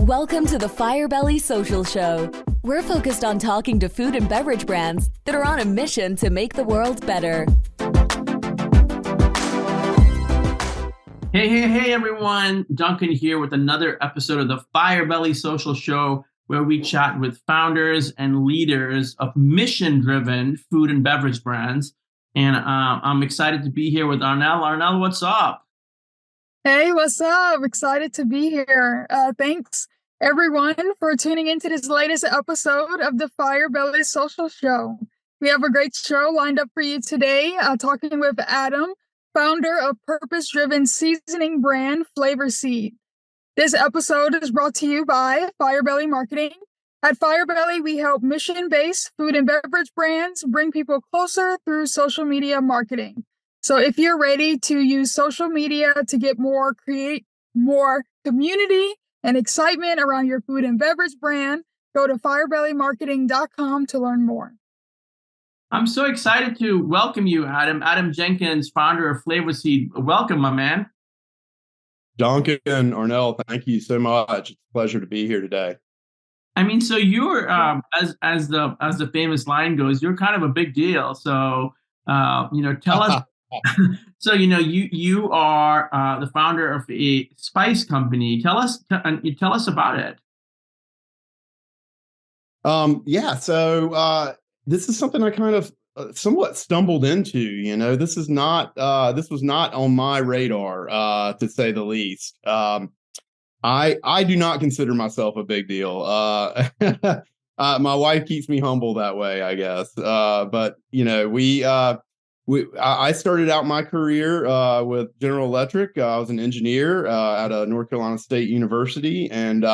Welcome to the Firebelly Social Show. We're focused on talking to food and beverage brands that are on a mission to make the world better. Hey, everyone. Duncan here with another episode of the Firebelly Social Show, where we chat with founders and leaders of mission-driven food and beverage brands. And I'm excited to be here with Arnell. Arnell, what's up? Hey, what's up? Excited to be here. Thanks, everyone, for tuning into this latest episode of the Firebelly Social Show. We have a great show lined up for you today, talking with Adam, founder of purpose-driven seasoning brand Flavor Seed. This episode is brought to you by Firebelly Marketing. At Firebelly, we help mission-based food and beverage brands bring people closer through social media marketing. So if you're ready to use social media to create more community and excitement around your food and beverage brand, go to firebellymarketing.com to learn more. I'm so excited to welcome you, Adam. Adam Jenkins, founder of Flavor Seed. Welcome, my man. Duncan, Arnell, thank you so much. It's a pleasure to be here today. I mean, so you're as the famous line goes, you're kind of a big deal. So tell us. So you are the founder of a spice company. Tell us about it. So this is something I kind of somewhat stumbled into. This was not on my radar, to say the least. I do not consider myself a big deal. My wife keeps me humble that way, I guess. But I started out my career with General Electric. I was an engineer at a North Carolina State University, and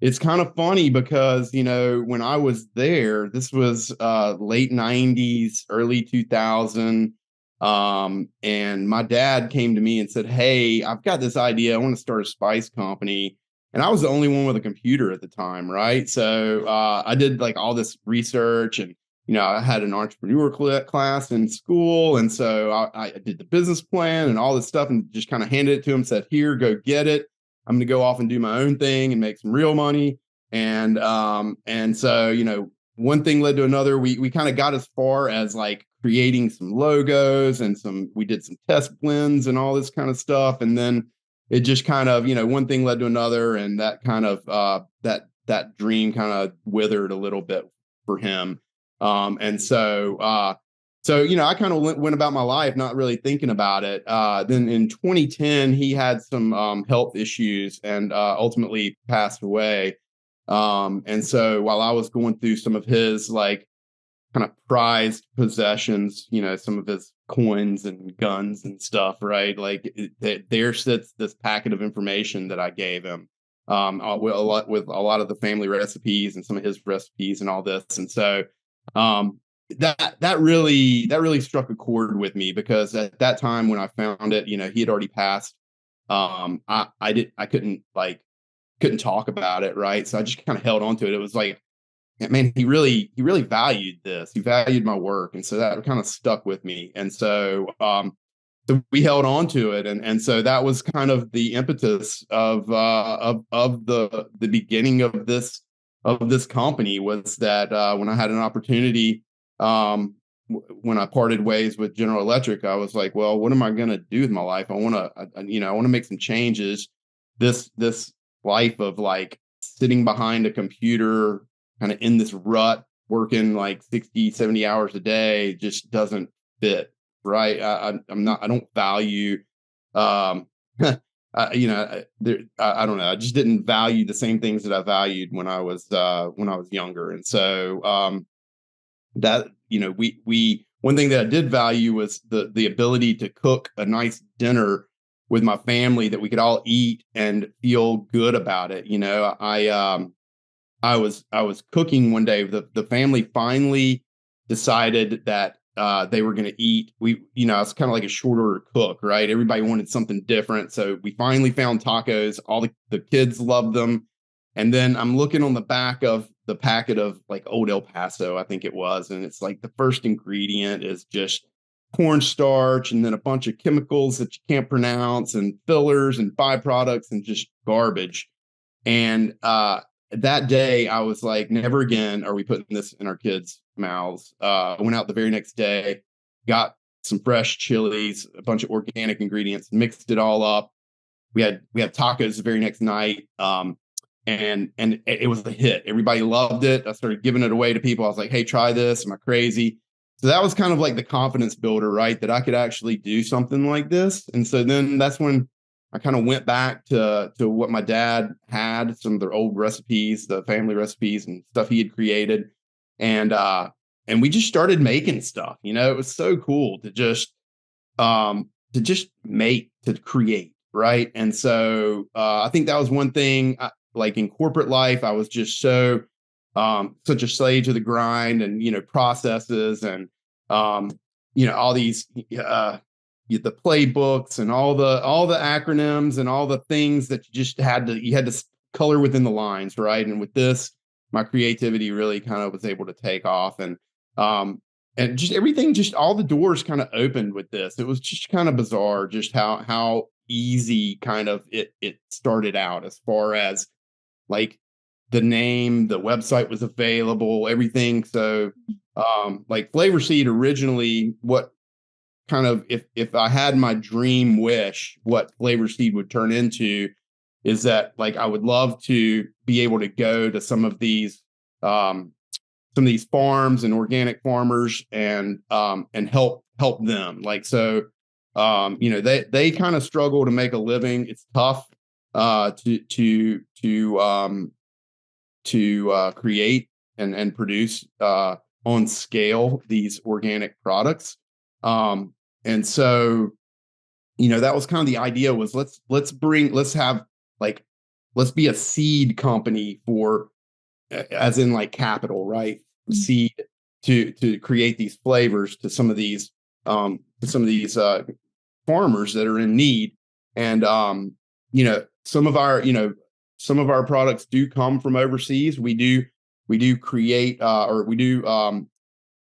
it's kind of funny because when I was there, this was late '90s, early 2000, and my dad came to me and said, "Hey, I've got this idea. I want to start a spice company." And I was the only one with a computer at the time, right? So I did like all this research, and I had an entrepreneur class in school. And so I did the business plan and all this stuff and just kind of handed it to him, said, "Here, go get it. I'm going to go off and do my own thing and make some real money." And so, one thing led to another. We kind of got as far as like creating some logos and we did some test blends and all this kind of stuff. And then it just kind of, one thing led to another. And that kind of, that dream kind of withered a little bit for him. So I kind of went about my life, not really thinking about it. Then in 2010, he had some health issues and ultimately passed away. And so while I was going through some of his like kind of prized possessions, some of his coins and guns and stuff, right? Like there sits this packet of information that I gave him, with a lot of the family recipes and some of his recipes and all this. And so that really struck a chord with me, because at that time when I found it, he had already passed. I couldn't talk about it, right? So I just kind of held on to it. It was like, man, he really valued this. He valued my work, and so that kind of stuck with me. And so we held on to it, and so that was kind of the impetus of the beginning of this company, was that when I had an opportunity, when I parted ways with General Electric, I was like, well, what am I going to do with my life? I want to make some changes. This life of like sitting behind a computer, kind of in this rut, working like 60, 70 hours a day, just doesn't fit, right? I don't value, I don't know. I just didn't value the same things that I valued when I was younger. And so, that, one thing that I did value was the ability to cook a nice dinner with my family that we could all eat and feel good about it. I was cooking one day. The family finally decided that they were going to eat. I was kind of like a short order cook, right? Everybody wanted something different. So we finally found tacos. All the kids loved them. And then I'm looking on the back of the packet of like Old El Paso, I think it was. And it's like the first ingredient is just cornstarch, and then a bunch of chemicals that you can't pronounce, and fillers and byproducts, and just garbage. And that day I was like, never again are we putting this in our kids' mouths. I went out the very next day, got some fresh chilies, a bunch of organic ingredients, mixed it all up. We had tacos the very next night. And it was a hit. Everybody loved it. I started giving it away to people. I was like, hey, try this. Am I crazy? So that was kind of like the confidence builder, right? That I could actually do something like this. And so then that's when I kind of went back to what my dad had, some of their old recipes, the family recipes and stuff he had created. And we just started making stuff. You know, it was so cool to just make, to create, right? And so I think that was one thing. Like in corporate life, I was just so such a slave to the grind and, you know, processes and, you know, all these the playbooks and all the acronyms and all the things that you just had to color within the lines, right? And with this, my creativity really kind of was able to take off, and just everything, just all the doors kind of opened with this. It was just kind of bizarre just how easy kind of it started out, as far as like the name, the website was available, everything. So like Flavor Seed originally, what kind of, if I had my dream wish, what Flavor Seed would turn into is that, like, I would love to be able to go to some of these farms and organic farmers and help them. Like, so you know, they kind of struggle to make a living. It's tough to create and produce on scale these organic products. And so, you know, that was kind of the idea, was let's be a seed company for, as in like capital, right? Seed to create these flavors to some of these farmers that are in need. And you know, some of our products do come from overseas. We do create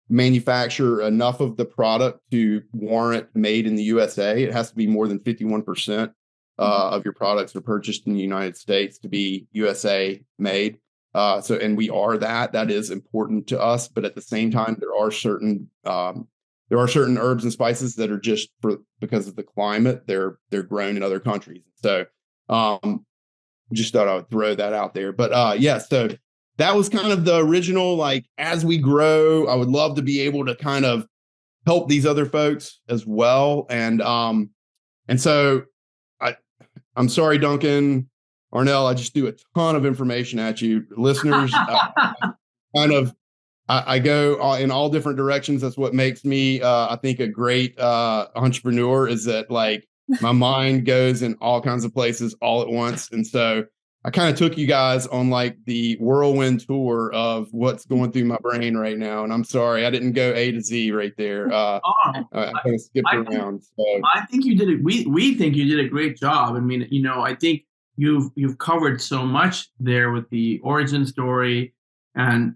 manufacture enough of the product to warrant made in the USA. It has to be more than 51% of your products are purchased in the United States to be USA made. And we are that is important to us. But at the same time, there are certain herbs and spices that are just because of the climate, they're grown in other countries. So just thought I would throw that out there. But yeah, so that was kind of the original, like, as we grow, I would love to be able to kind of help these other folks as well. And so I'm sorry, Duncan, Arnell, I just threw a ton of information at you. Listeners, I go in all different directions. That's what makes me, I think, a great entrepreneur, is that, like, my mind goes in all kinds of places all at once. And so I kind of took you guys on like the whirlwind tour of what's going through my brain right now. And I'm sorry, I didn't go A to Z right there. I kind of skipped around. So I think you did it. We think you did a great job. I mean, you know, I think you've covered so much there with the origin story. And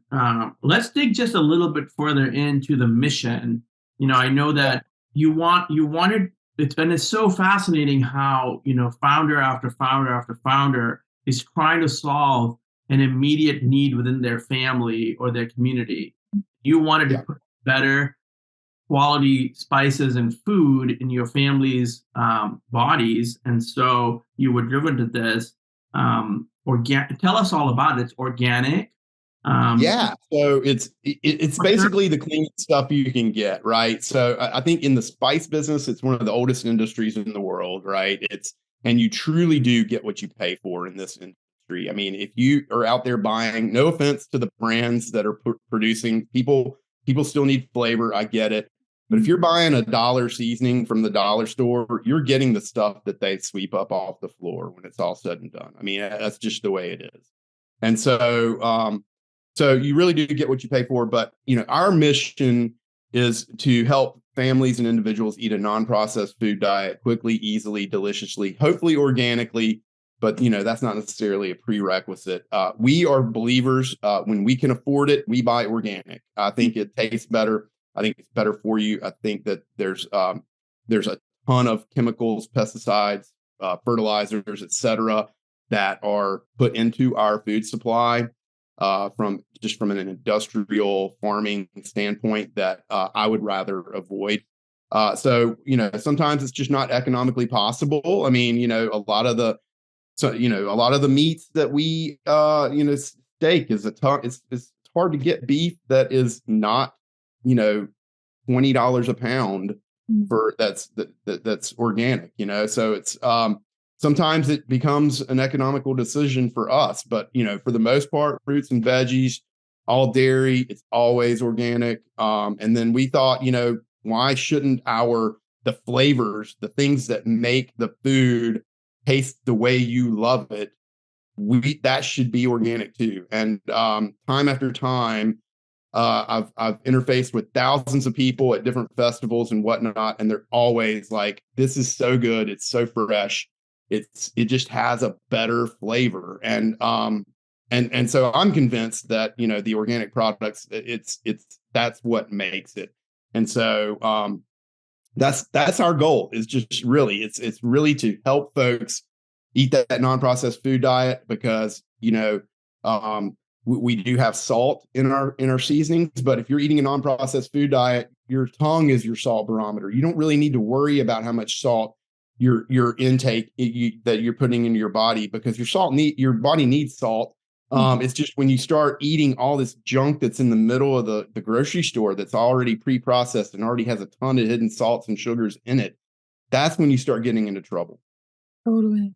let's dig just a little bit further into the mission. You know, I know that you wanted. It's so fascinating how, you know, founder after founder after founder is trying to solve an immediate need within their family or their community. You wanted to put better quality spices and food in your family's bodies, and so you were driven to this. Tell us all about it. It's organic. So it's basically the cleanest stuff you can get, right? So I think in the spice business, it's one of the oldest industries in the world, right? And you truly do get what you pay for in this industry. I mean, if you are out there buying, no offense to the brands that are producing, people still need flavor. I get it. But if you're buying a dollar seasoning from the dollar store, you're getting the stuff that they sweep up off the floor when it's all said and done. I mean, that's just the way it is. And so, so you really do get what you pay for. But, you know, our mission is to help families and individuals eat a non-processed food diet quickly, easily, deliciously, hopefully organically. But, you know, that's not necessarily a prerequisite. We are believers. When we can afford it, we buy organic. I think it tastes better. I think it's better for you. I think that there's a ton of chemicals, pesticides, fertilizers, etc., that are put into our food supply from an industrial farming standpoint that I would rather avoid. So, sometimes it's just not economically possible. I mean, a lot of the meats that we, steak is it's hard to get beef that is not, $20 a pound that's organic, so it's, sometimes it becomes an economical decision for us, but, for the most part, fruits and veggies, all dairy, it's always organic. And then we thought, why shouldn't the flavors, the things that make the food taste the way you love it, that should be organic too. And time after time, I've interfaced with thousands of people at different festivals and whatnot, and they're always like, "This is so good. It's so fresh. It just has a better flavor." And so I'm convinced that the organic products, that's what makes it. And so that's our goal. Is just really it's really to help folks eat that non-processed food diet, because we do have salt in our seasonings, but if you're eating a non-processed food diet, your tongue is your salt barometer. You don't really need to worry about how much salt your intake that you're putting into your body, because your body needs salt. It's just when you start eating all this junk that's in the middle of the grocery store that's already pre-processed and already has a ton of hidden salts and sugars in it, that's when you start getting into trouble. Totally.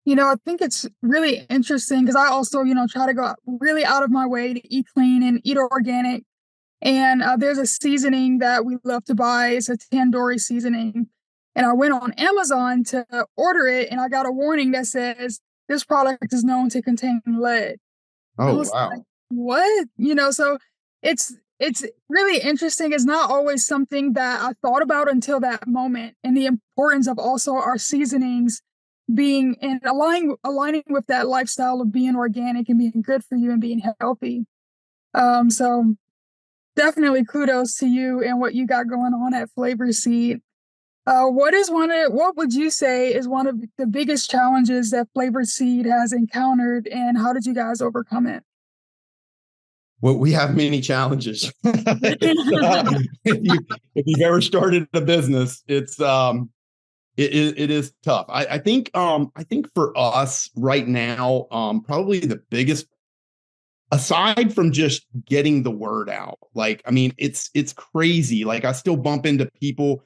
I think it's really interesting because I also, try to go really out of my way to eat clean and eat organic. And there's a seasoning that we love to buy. It's a tandoori seasoning. And I went on Amazon to order it, and I got a warning that says this product is known to contain lead. Oh, wow. Like, what? So it's really interesting. It's not always something that I thought about until that moment, and the importance of also our seasonings being and aligning with that lifestyle of being organic and being good for you and being healthy. So definitely kudos to you and what you got going on at Flavor Seed. What would you say is one of the biggest challenges that Flavor Seed has encountered, and how did you guys overcome it? Well, we have many challenges. If you've ever started a business, it is tough. I think for us right now, probably the biggest, aside from just getting the word out, it's crazy. Like, I still bump into people,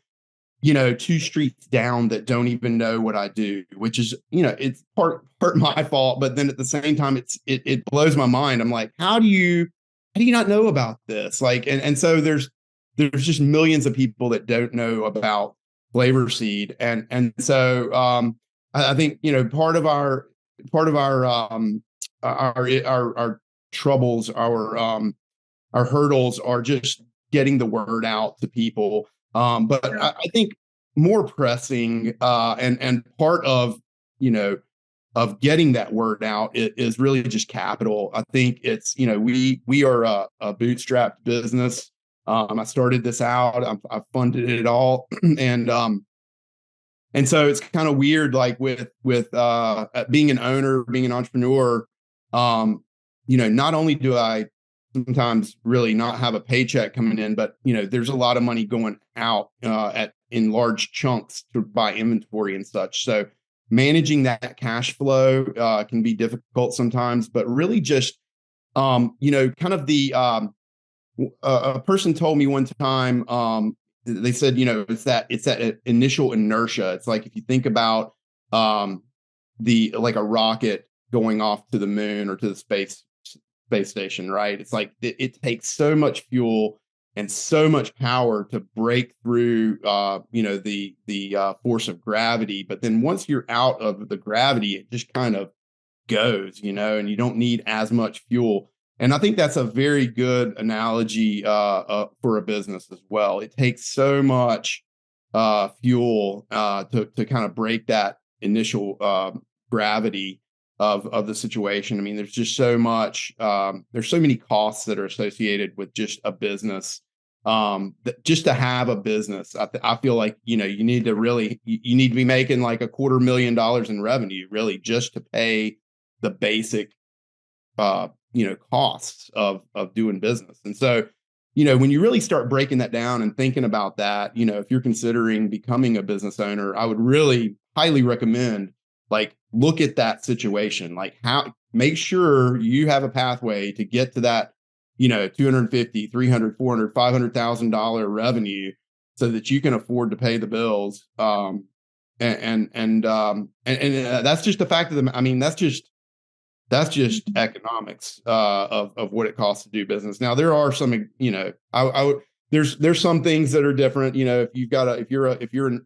2 streets down that don't even know what I do, which is, it's part my fault. But then at the same time, it blows my mind. I'm like, how do you not know about this? And so there's just millions of people that don't know about Flavor Seed. And so I think, part of our troubles, our hurdles are just getting the word out to people. But I think more pressing and part of getting that word out is really just capital. I think it's, we are a bootstrapped business. I started this out. I funded it all, and so it's kind of weird, like with being an owner, being an entrepreneur. Not only do I sometimes really not have a paycheck coming in, but there's a lot of money going out in large chunks to buy inventory and such. So managing that cash flow can be difficult sometimes, but really just kind of the a person told me one time, they said, it's that initial inertia. It's like, if you think about like a rocket going off to the moon or to the space station, right? It's like it takes so much fuel and so much power to break through the force of gravity. But then once you're out of the gravity, it just kind of goes, and you don't need as much fuel. And I think that's a very good analogy for a business as well. It takes so much fuel to kind of break that initial gravity of the situation. I mean, there's just so much. There's so many costs that are associated with just a business. just to have a business. I feel like, you need to you need to be making like $250,000 in revenue, really, just to pay the basic, costs of doing business. And so, when you really start breaking that down and thinking about that, if you're considering becoming a business owner, I would really highly recommend, like, look at that situation, like make sure you have a pathway to get to that, $250, $300, $400, $500,000 revenue, so that you can afford to pay the bills. And that's just the fact of that's just economics of what it costs to do business. Now, there are some, there's some things that are different. If you're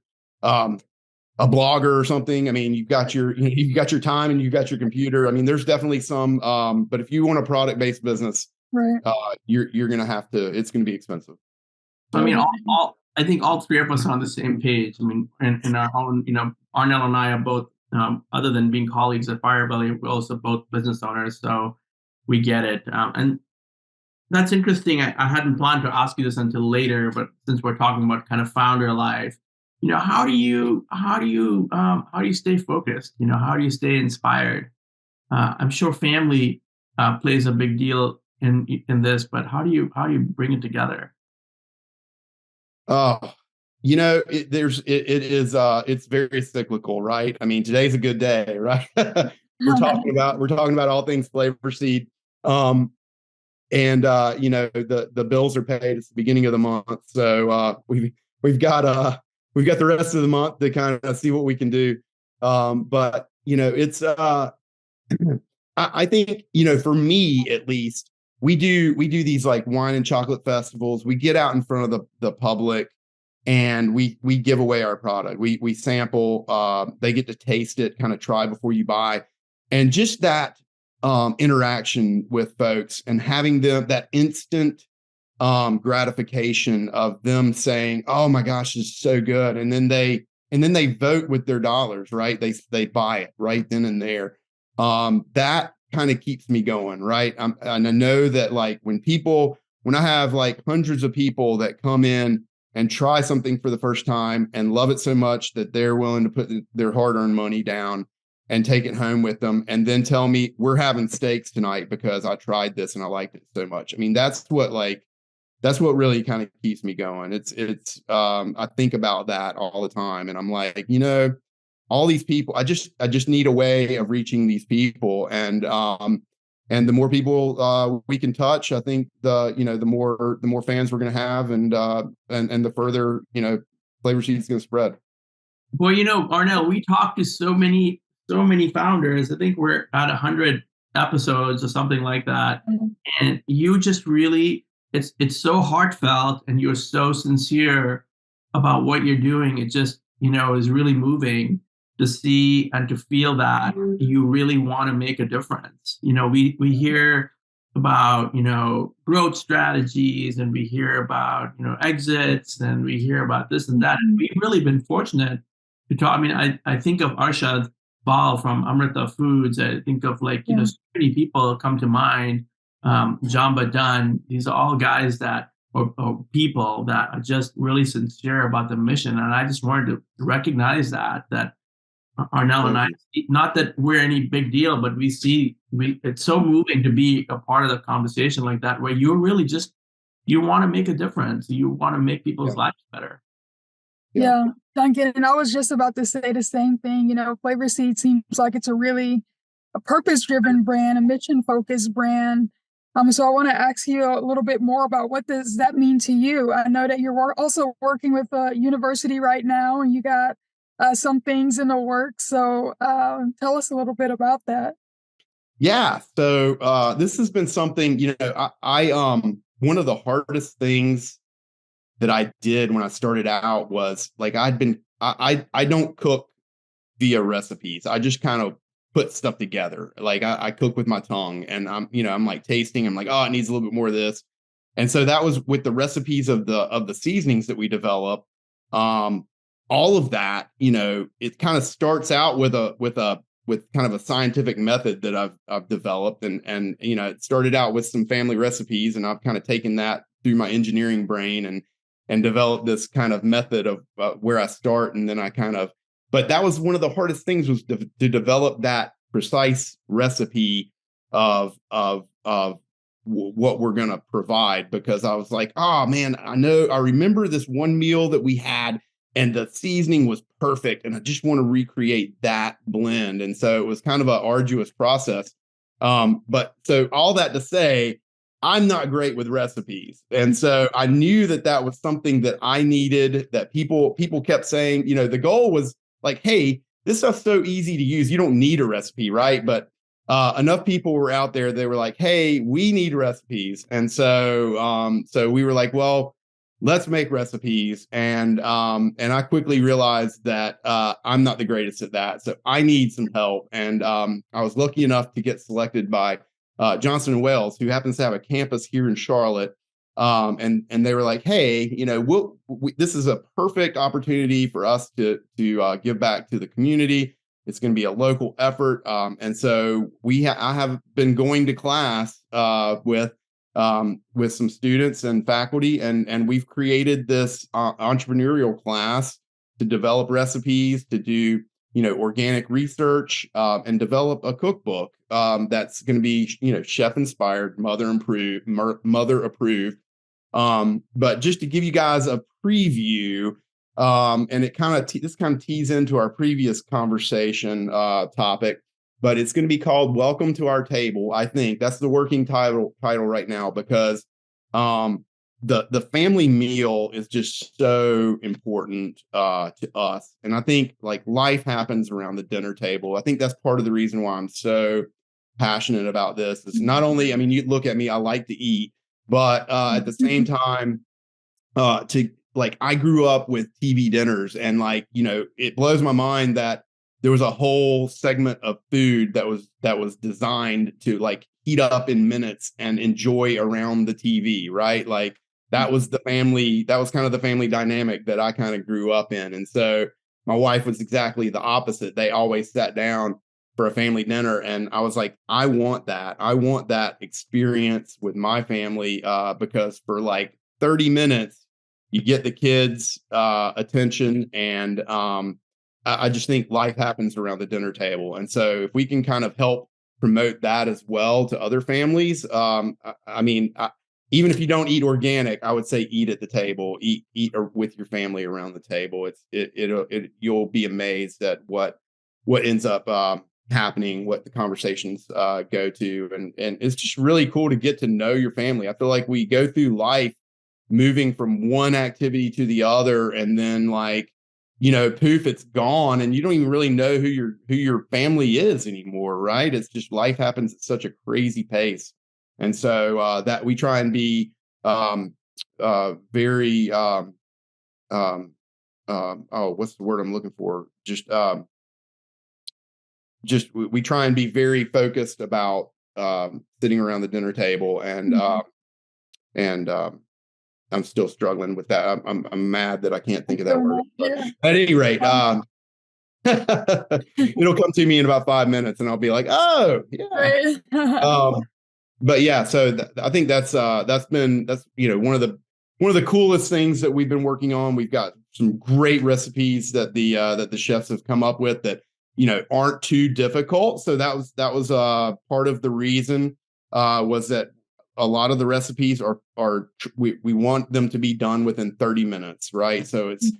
a blogger or something, you've got your time and you've got your computer. There's definitely some, but if you want a product-based business, right, you're going to have to, it's going to be expensive. I think all three of us are on the same page. In our own, Arnell and I are both, other than being colleagues at Firebelly, we're also both business owners, so we get it. And that's interesting. I hadn't planned to ask you this until later, but since we're talking about kind of founder life, how do you stay focused? How do you stay inspired? I'm sure family plays a big deal in this, but how do you bring it together? It's very cyclical, right? Today's a good day, right? We're talking about all things Flavor Seed. And the bills are paid at the beginning of the month. So we've got the rest of the month to kind of see what we can do. But it's I think, for me at least, we do these like wine and chocolate festivals. We get out in front of the public, and we give away our product. We sample, they get to taste it, kind of try before you buy. And just that interaction with folks and having that instant gratification of them saying, "Oh my gosh, this is so good." And then they vote with their dollars, right? They buy it right then and there. That kind of keeps me going, right? And I know that, like, when I have like hundreds of people that come in and try something for the first time and love it so much that they're willing to put their hard-earned money down and take it home with them, and then tell me, "We're having steaks tonight because I tried this and I liked it so much." That's what really kind of keeps me going. I think about that all the time, and I'm like, all these people, I just need a way of reaching these people. And the more people we can touch, I think the more fans we're going to have, and the further, Flavor Seed is going to spread. Well, Arnell, we talked to so many founders. I think we're at 100 episodes or something like that. Mm-hmm. And you just really, it's so heartfelt, and you're so sincere about what you're doing. It just, is really moving to see and to feel that you really want to make a difference. We hear about, growth strategies, and we hear about, exits, and we hear about this and that. And we've really been fortunate to talk. I think of Arshad Bal from Amrita Foods. I think of so many people come to mind. Jamba Dunn. These are all guys that, or people that are just really sincere about the mission. And I just wanted to recognize that Arnell and I, not that we're any big deal, but it's so moving to be a part of the conversation like that, where you're really you want to make a difference. You want to make people's lives better. Yeah, Duncan, and I was just about to say the same thing. Flavor Seed seems like it's a purpose-driven brand, a mission-focused brand. So I want to ask you a little bit more about, what does that mean to you? I know that you're also working with a university right now, and you got some things in the works. So tell us a little bit about that. Yeah. So this has been something, I one of the hardest things that I did when I started out was, like, I don't cook via recipes. I just kind of put stuff together. Like, I cook with my tongue, and I'm like tasting. I'm like, oh, it needs a little bit more of this. And so that was with the recipes of the seasonings that we develop. All of that, it kind of starts out with kind of a scientific method that I've developed, and it started out with some family recipes, and I've kind of taken that through my engineering brain and develop this kind of method of where I start. And then but that was one of the hardest things, was to develop that precise recipe of what we're going to provide, because I was like, oh man, I remember this one meal that we had and the seasoning was perfect, and I just want to recreate that blend. And so it was kind of an arduous process. But so all that to say, I'm not great with recipes. And so I knew that was something that I needed, that people kept saying, the goal was like, hey, this stuff's so easy to use, you don't need a recipe, right? But enough people were out there, they were like, hey, we need recipes. And so we were like, well, let's make recipes. And I quickly realized that I'm not the greatest at that, so I need some help. And I was lucky enough to get selected by Johnson & Wales, who happens to have a campus here in Charlotte. And they were like, hey, this is a perfect opportunity for us to give back to the community. It's going to be a local effort. And so I have been going to class with some students and faculty, and we've created this entrepreneurial class to develop recipes, to do organic research, and develop a cookbook that's going to be chef inspired, mother approved. But just to give you guys a preview, and it this kind of tees into our previous conversation topic, but it's going to be called Welcome to Our Table. I think that's the working title right now, because the family meal is just so important to us. And I think like life happens around the dinner table. I think that's part of the reason why I'm so passionate about this. Is not only, I mean, you look at me, I like to eat, but at the same time, I grew up with TV dinners, and it blows my mind that there was a whole segment of food that was designed to heat up in minutes and enjoy around the TV, right? Like that was kind of the family dynamic that I kind of grew up in. And so my wife was exactly the opposite. They always sat down for a family dinner, and I was like, I want that experience with my family, because for 30 minutes you get the kids attention, and I just think life happens around the dinner table. And so if we can kind of help promote that as well to other families, even if you don't eat organic, I would say eat at the table, eat with your family around the table. You'll be amazed at what ends up happening, what the conversations go to. And it's just really cool to get to know your family. I feel like we go through life moving from one activity to the other, and then poof, it's gone, and you don't even really know who your family is anymore, right? It's just life happens at such a crazy pace. And so that we try and be very what's the word I'm looking for? We try and be very focused about sitting around the dinner table, and I'm still struggling with that. I'm mad that I can't think of that word. But at any rate, it'll come to me in about 5 minutes, and I'll be like, oh yeah. But yeah, so I think that's one of the coolest things that we've been working on. We've got some great recipes that the chefs have come up with that aren't too difficult. So that was part of the reason was that a lot of the recipes we want them to be done within 30 minutes, right? So it's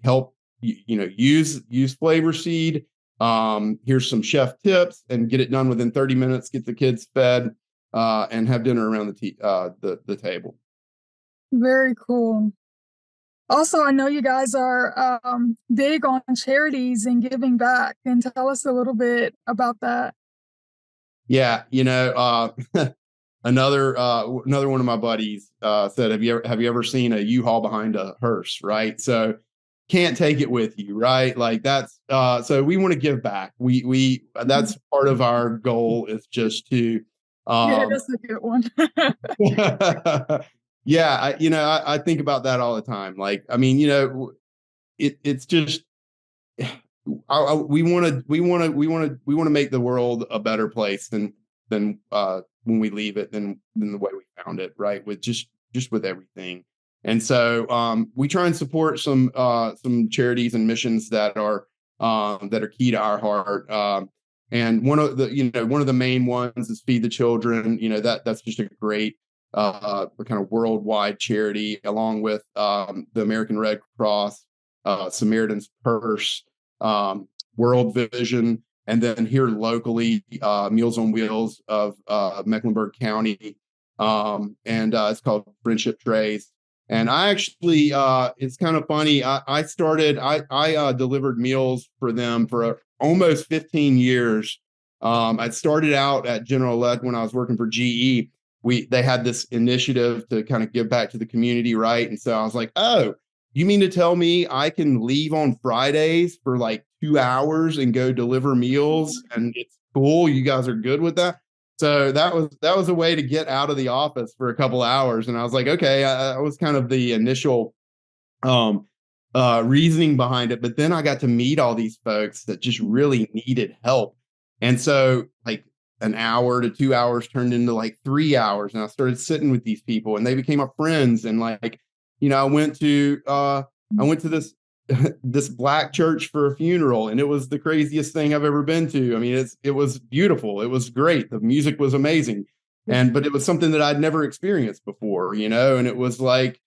help use flavor seed. Here's some chef tips, and get it done within 30 minutes. Get the kids fed, and have dinner around the table. Very cool. Also, I know you guys are big on charities and giving back. And tell us a little bit about that. Yeah, another one of my buddies said, have you ever seen a U-Haul behind a hearse, right? So can't take it with you, right? Like that's so we want to give back. We that's part of our goal, is just to yeah, that's a good one. Yeah, I think about that all the time. It's just we want to make the world a better place than when we leave it than the way we found it, right? With just just with everything. And so we try and support some charities and missions that are key to our heart. And one of the main ones is Feed the Children. That's just a great kind of worldwide charity, along with the American Red Cross, Samaritan's Purse, World Vision, and then here locally, Meals on Wheels of Mecklenburg County, and it's called Friendship Trays. And I actually, it's kind of funny. I delivered meals for them for almost 15 years. I started out at General Electric when I was working for GE. They had this initiative to kind of give back to the community, right? And so I was like, oh, you mean to tell me I can leave on Fridays for like 2 hours and go deliver meals, and it's cool? You guys are good with that? So that was a way to get out of the office for a couple hours. And I was like, okay, that was kind of the initial reasoning behind it. But then I got to meet all these folks that just really needed help. And so like an hour to 2 hours turned into like 3 hours. And I started sitting with these people, and they became my friends. And like, I went to this this black church for a funeral, and it was the craziest thing I've ever been to. I mean, it was beautiful. It was great. The music was amazing. But it was something that I'd never experienced before, and it was like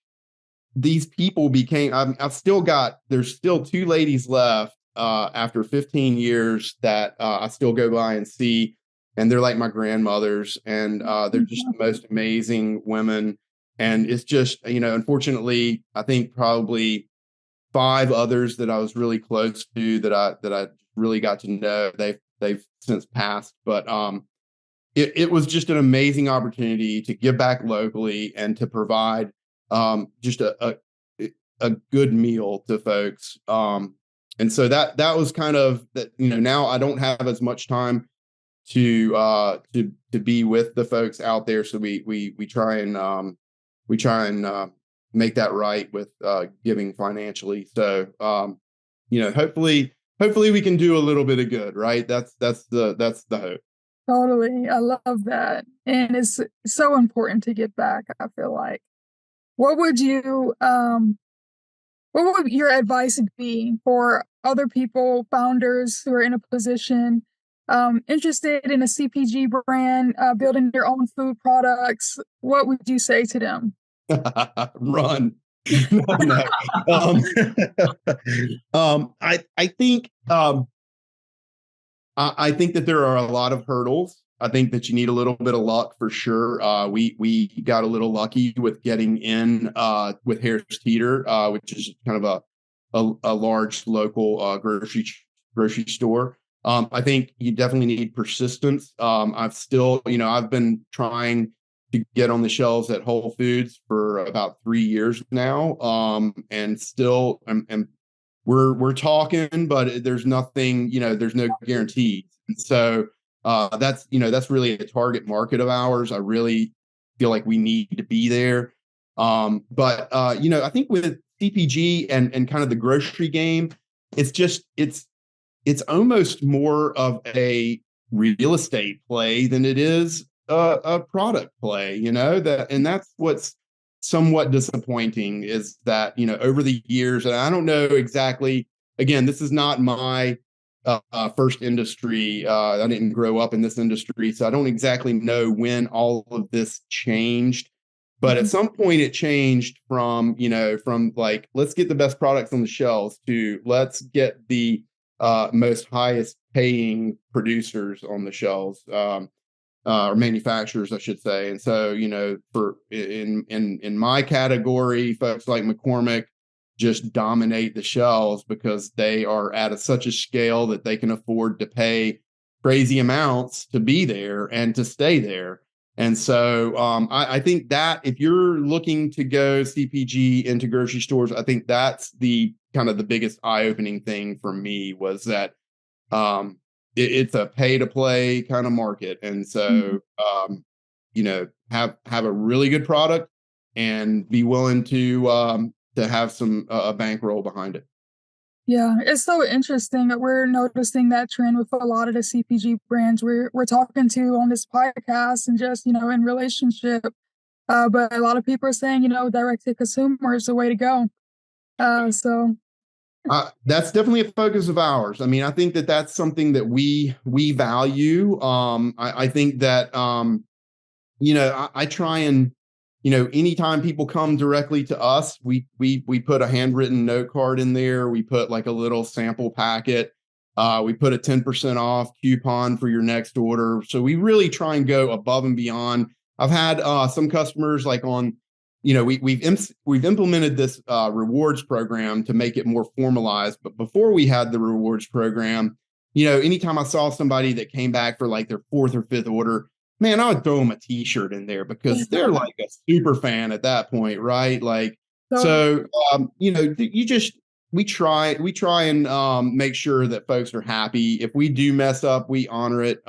these people became, there's still 2 ladies left after 15 years that I still go by and see, and they're like my grandmothers, and they're just the most amazing women. And it's just, unfortunately, I think probably 5 others that I was really close to that I really got to know, they've since passed. But it was just an amazing opportunity to give back locally and to provide just a good meal to folks. And so that was kind of that. Now I don't have as much time to be with the folks out there, so we try and make that right with giving financially. So hopefully we can do a little bit of good, right? That's the hope. Totally. I love that. And it's so important to give back, I feel like. What would your advice be for other people, founders who are in a position interested in a CPG brand, building their own food products? What would you say to them? Run. No. I think I think that there are a lot of hurdles. I think that you need a little bit of luck for sure. We got a little lucky with getting in with Harris Teeter, which is kind of a large local grocery store. I think you definitely need persistence. I've been trying to get on the shelves at Whole Foods for about 3 years now. And still, and we're talking, but there's nothing, there's no guarantees. And so that's really a target market of ours. I really feel like we need to be there. But I think with CPG and kind of the grocery game, it's almost more of a real estate play than it is a product play, and that's what's somewhat disappointing, is that, over the years, and I don't know exactly, again, this is not my first industry. I didn't grow up in this industry, so I don't exactly know when all of this changed. But at some point it changed from like, let's get the best products on the shelves to let's get the most highest paying producers on the shelves, or manufacturers, I should say. And so, for in my category, folks like McCormick just dominate the shelves because they are at such a scale that they can afford to pay crazy amounts to be there and to stay there. And so I think that if you're looking to go CPG into grocery stores, I think that's the kind of the biggest eye-opening thing for me, was that it's a pay-to-play kind of market. And so, have a really good product and be willing to have some a bankroll behind it. Yeah, it's so interesting that we're noticing that trend with a lot of the CPG brands we're talking to on this podcast, and just, in relationship. But a lot of people are saying, direct to consumer is the way to go. So that's definitely a focus of ours. I mean, I think that that's something that we value. I think that I try and anytime people come directly to us, we put a handwritten note card in there. We put like a little sample packet. We put a 10% off coupon for your next order. So we really try and go above and beyond. I've had some customers like on, we've implemented this rewards program to make it more formalized. But before we had the rewards program, anytime I saw somebody that came back for like their fourth or fifth order, man, I would throw them a t-shirt in there because they're like a super fan at that point, right? Like, we try and make sure that folks are happy. If we do mess up, we honor it.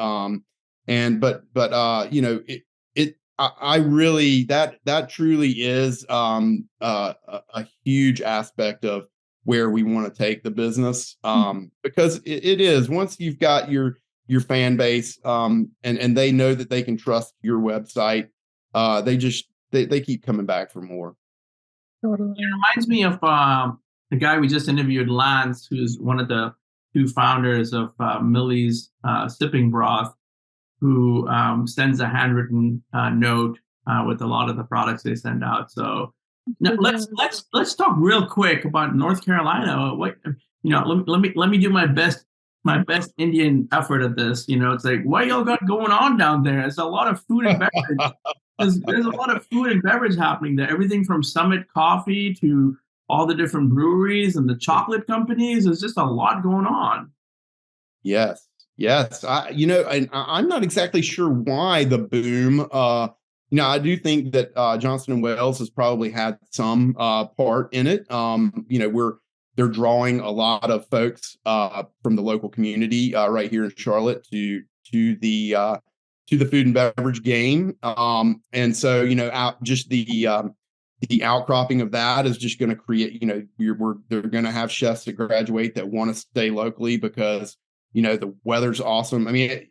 I really, that truly is a huge aspect of where we want to take the business, because it is, once you've got your fan base, and they know that they can trust your website, they keep coming back for more. Totally. It reminds me of the guy we just interviewed, Lance, who's one of the two founders of Millie's Sipping Broth, who sends a handwritten note with a lot of the products they send out. So now let's talk real quick about North Carolina. What let me do my best Indian effort at this. It's like, what y'all got going on down there? It's a lot of food and beverage. There's a lot of food and beverage happening there. Everything from Summit Coffee to all the different breweries and the chocolate companies. There's just a lot going on. Yes. I'm not exactly sure why the boom. I do think that Johnson & Wales has probably had some part in it. They're drawing a lot of folks from the local community right here in Charlotte to the food and beverage game. And so, just the outcropping of that is just going to create, they're going to have chefs that graduate that want to stay locally because, the weather's awesome. I mean,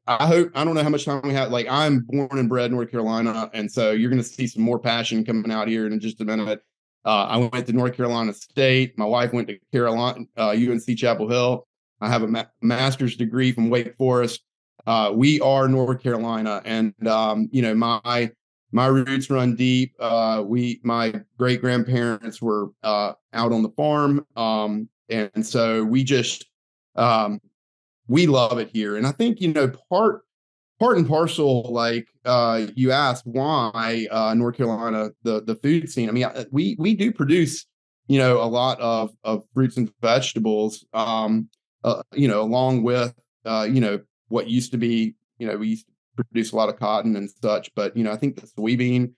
I don't know how much time we have. Like, I'm born and bred in North Carolina. And so you're going to see some more passion coming out here in just a minute. I went to North Carolina State. My wife went to Carolina, UNC Chapel Hill. I have a master's degree from Wake Forest. We are North Carolina, and my roots run deep. My great grandparents were out on the farm, and so we just we love it here. And I think part and parcel, like you asked why North Carolina, the food scene. I mean, we do produce a lot of fruits and vegetables, along with what used to be, we used to produce a lot of cotton and such, but I think the soybean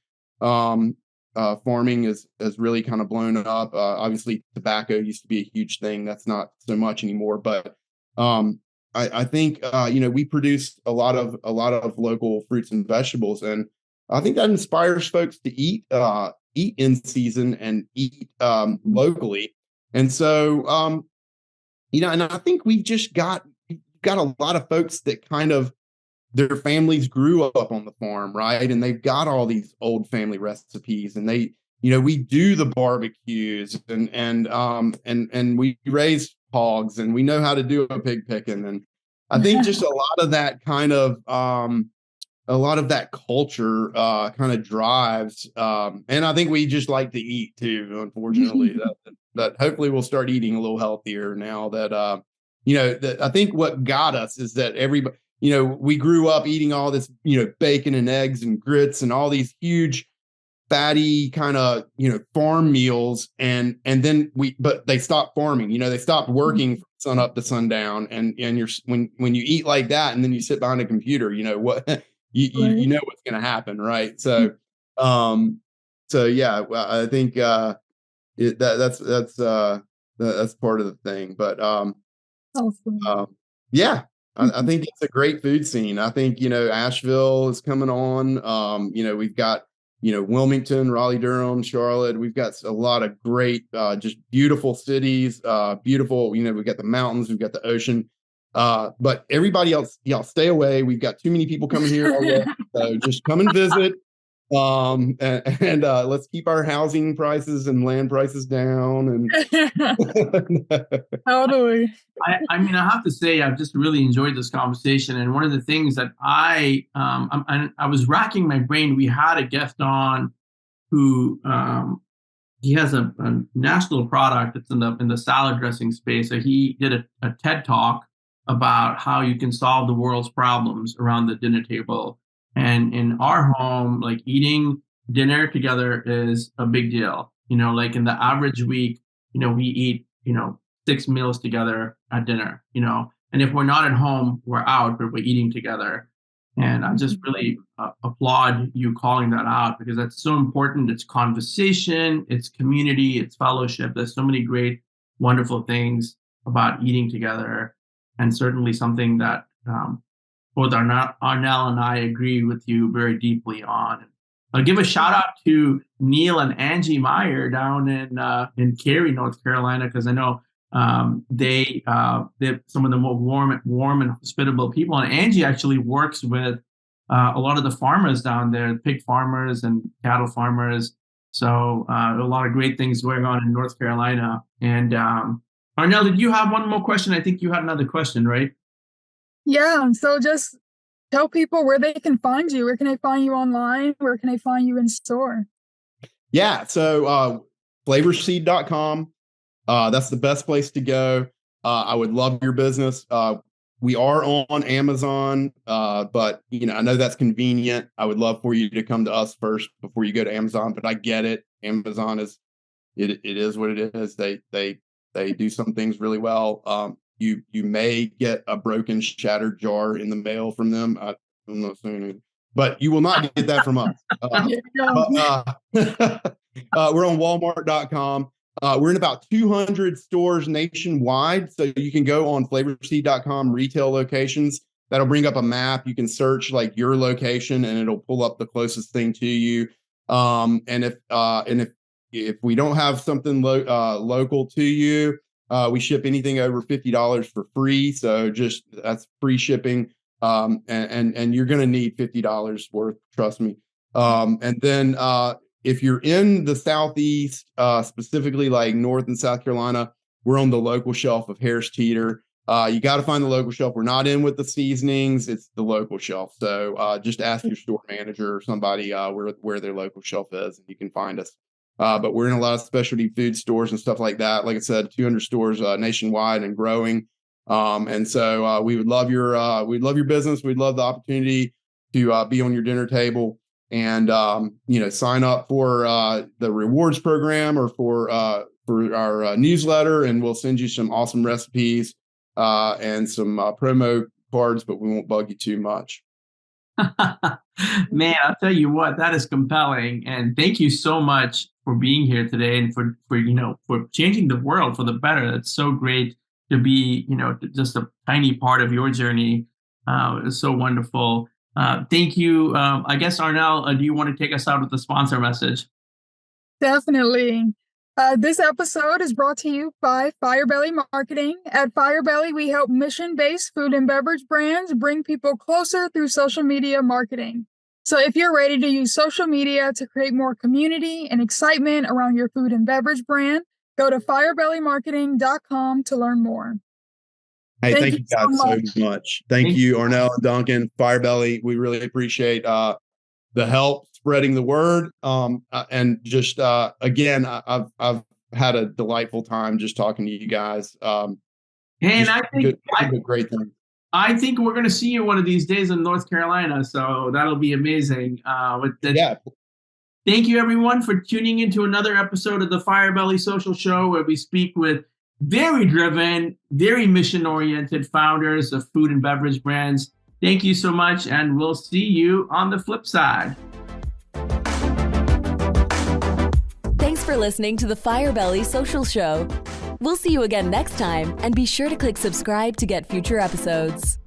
farming has really kind of blown up. Obviously tobacco used to be a huge thing. That's not so much anymore, but I think we produce a lot of local fruits and vegetables, and I think that inspires folks to eat in season and eat locally. And so and I think we've just got a lot of folks that kind of, their families grew up on the farm, right? And they've got all these old family recipes, and they, we do the barbecues and we raise hogs, and we know how to do a pig picking. And I think just a lot of that kind of, a lot of that culture kind of drives. And I think we just like to eat too, unfortunately. that hopefully we'll start eating a little healthier now that, I think what got us is that everybody, we grew up eating all this, bacon and eggs and grits and all these huge fatty kind of, farm meals. And then but they stopped farming, they stopped working from sun up to sundown. And when you eat like that, and then you sit behind a computer, what, you know what's going to happen. Right. So, yeah, I think, that's part of the thing, but, yeah, I think it's a great food scene. I think, Asheville is coming on. We've got, Wilmington, Raleigh, Durham, Charlotte. We've got a lot of great, just beautiful cities, beautiful, we've got the mountains, we've got the ocean. But everybody else, y'all stay away. We've got too many people coming here already. So just come and visit. And let's keep our housing prices and land prices down. And Totally. I mean, I have to say, I've just really enjoyed this conversation. And one of the things that I was racking my brain. We had a guest on who he has a national product that's in the salad dressing space. So he did a TED talk about how you can solve the world's problems around the dinner table. And in our home, like eating dinner together is a big deal. Like in the average week, we eat, 6 meals together at dinner, and if we're not at home, we're out, but we're eating together. And I just really applaud you calling that out, because that's so important. It's conversation, it's community, it's fellowship. There's so many great, wonderful things about eating together, and certainly something that both Arnell and I agree with you very deeply on. I'll give a shout out to Neil and Angie Meyer down in Cary, North Carolina, because I know they're some of the more warm and hospitable people. And Angie actually works with a lot of the farmers down there, pig farmers and cattle farmers. So a lot of great things going on in North Carolina. And Arnell, did you have one more question? I think you had another question, right? Yeah. So just tell people where they can find you. Where can they find you online? Where can they find you in store? Yeah. So flavorseed.com. That's the best place to go. I would love your business. We are on Amazon, but I know that's convenient. I would love for you to come to us first before you go to Amazon. But I get it. Amazon is it is what it is. They do some things really well. You may get a broken, shattered jar in the mail from them. I'm not saying it, but you will not get that from us. We're on Walmart.com. We're in about 200 stores nationwide. So you can go on flavorseed.com retail locations. That'll bring up a map. You can search like your location and it'll pull up the closest thing to you. And if we don't have something local to you, we ship anything over $50 for free. So that's free shipping. And you're going to need $50 worth, trust me. And then if you're in the Southeast, specifically like North and South Carolina, we're on the local shelf of Harris Teeter. You got to find the local shelf. We're not in with the seasonings. It's the local shelf. So just ask your store manager or somebody where their local shelf is, and you can find us. But we're in a lot of specialty food stores and stuff like that. Like I said, 200 stores nationwide and growing. And so we would love we'd love your business. We'd love the opportunity to be on your dinner table. And sign up for the rewards program or for our newsletter, and we'll send you some awesome recipes and some promo cards, but we won't bug you too much. Man, I'll tell you what, that is compelling, and thank you so much for being here today and for changing the world for the better. It's so great to be just a tiny part of your journey. It's so wonderful. Thank you. I guess, Arnell, do you want to take us out with the sponsor message? Definitely. This episode is brought to you by Firebelly Marketing. At Firebelly, we help mission-based food and beverage brands bring people closer through social media marketing. So if you're ready to use social media to create more community and excitement around your food and beverage brand, go to firebellymarketing.com to learn more. Hey, thank you guys so much. Thank you, Arnell and Duncan, Firebelly. We really appreciate the help spreading the word. And just again, I've had a delightful time just talking to you guys. And I think great thing. I think we're going to see you one of these days in North Carolina, so that'll be amazing. Thank you, everyone, for tuning into another episode of the Firebelly Social Show, where we speak with very driven, very mission-oriented founders of food and beverage brands. Thank you so much, and we'll see you on the flip side. Thanks for listening to the Firebelly Social Show. We'll see you again next time, and be sure to click subscribe to get future episodes.